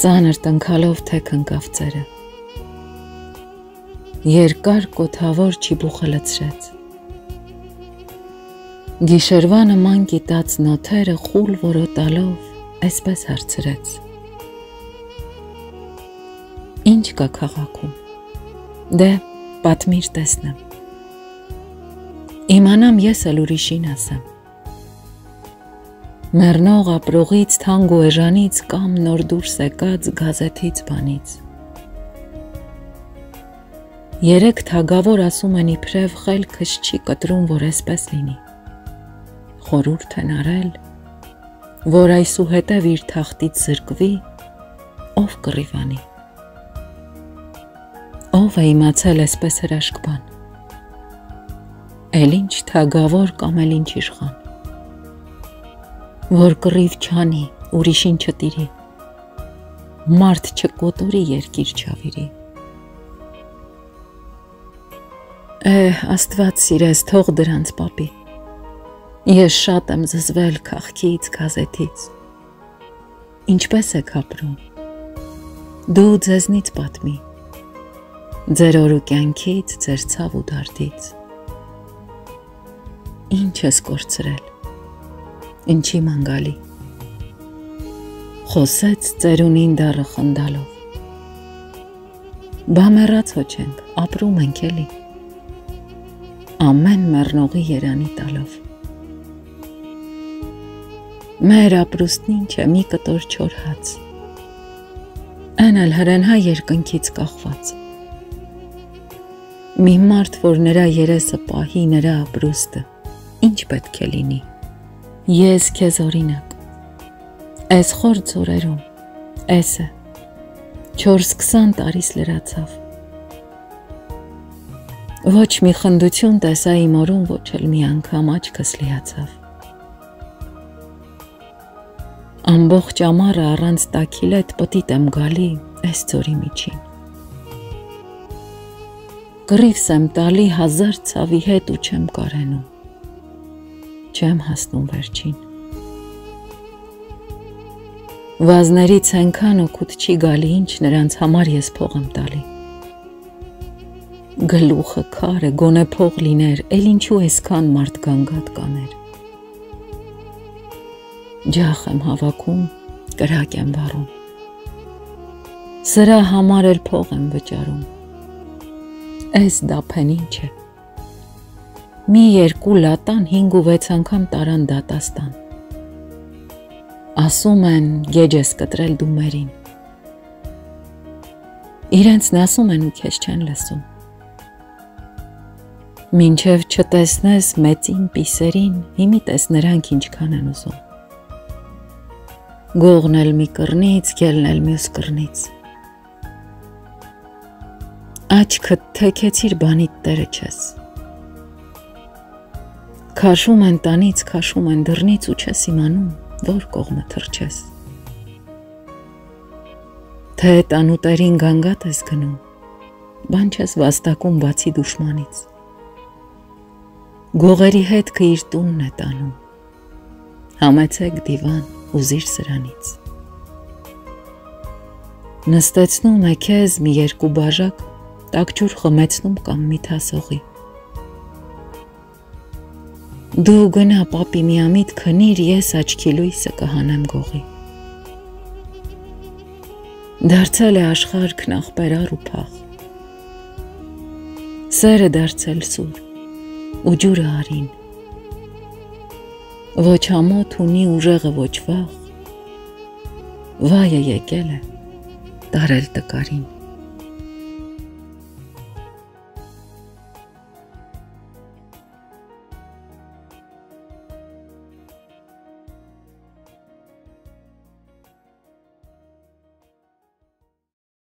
Ծանր տնքալով թեք ընկավ ծերը, երկար կոթավոր չիբուխը լցրեց, գիշերվա նման կիտած նոթերը խուլ որոտալով այսպես հարցրեց. Ինչ կա քաղաքում, դե պատմիր տեսնեմ, իմանամ ես էլ ուրիշին ասեմ, մեռնող ապրողից, թանկ ու էժանից կամ նոր դուրս եկած գազեթից բանից, երեք թագավոր ասում են իբրև խելքս չի կտրում, որ այսպես լինի, խորհուրդ են արել, որ այսուհետև իր թախտից զրկվի, ով կռիվանի, ով է իմացել այսպես հրաշքբան, էլ ինչ թագավոր կամ էլ ինչ իշխան, որ կռիվ չանի, ուրիշին չտիրի, մարդ չկոտորի, երկիր չավիրի, Աստված սիրես, թող դրանց պապի, ես շատ եմ զզվել քաղքից, գազեթից, ինչպես եք ապրում, դու ձեզնից պատմի, ձեր օր ու կյանքից, ձեր ցավ ու դարդից, ինչ ես կորցրել, ինչի մանգալի, խոսեց ծերունին դառը խնդալով, բա մեռած հո չենք, ապրում ենք էլի, ամեն մեռնողի երանի տալով, մեր ապրուստն ինչ է, մի կտոր չոր հաց, են էլ հրենհա երկնքից կախված, մի մարդ, որ նրա երեսը պահի, նրա ապրուստը, ինչ պետք է լինի, ես քեզ օրինակ, այս խոր ձորերում, էսը, 4-20 տարիս լրացավ, ոչ մի խնդություն տեսա իմ օրում, ոչ էլ մի անգամ աչքս լիացավ, ամբողջ ամառը առանց տաքիլետ պտիտ եմ գալի այս ձորի միջին, կռիվս եմ տալի 1000 ցավի հետ ու չեմ կարենում, չեմ հասնում վերջին, վազներից այնքան օգուտ չի գալի, ինչ նրանց համար ես փող եմ տալի, գլուխը քար է, գոնե փող լիներ, էլ ինչու այսքան մարդ գանգատ կաներ, ջախ եմ հավաքում, կրակ եմ վառում, սրա համար էլ փող եմ վճարում, այս դափեն ինչ է, մի երկու լատան 5 ու 6 անգամ տարան դատաստան, ասում են գեջ ես կտրել դու մերին, իրենցն ասում են ու քեզ չեն լսում, մինչև չտեսնես մեծին պիսերին, հիմի տես նրանք ինչքան են ուզում, գողն էլ մի կռնից, գելն էլ մյուս կռնից, աչքդ թեքեցիր բանիդ տերը չես, քաշում են տանից, քաշում են դռնից ու չես իմանում, որ կողմը թռչես, թե տանուտերին գանգատ ես գնում, բան չես վաստակում բացի դուշմանից, գողերի հետքը իր տունն է տանում, համեցեք դիվան, ուզիր սրանից, նստեցնում է քեզ մի երկու բաժակ, տակջուր խմեցնում կամ մի թասողի, դու գնա պապի միամիտ քնիր, ես աչքի լույսը կհանեմ գողի, դարձել է աշխարհքն աղբերար ու փախ, սերը դարձել սուր, ու ջուրը արին, ոչ ամոթ ունի ուժեղը ոչ վախ, վայը եկել է, տարել տկարին,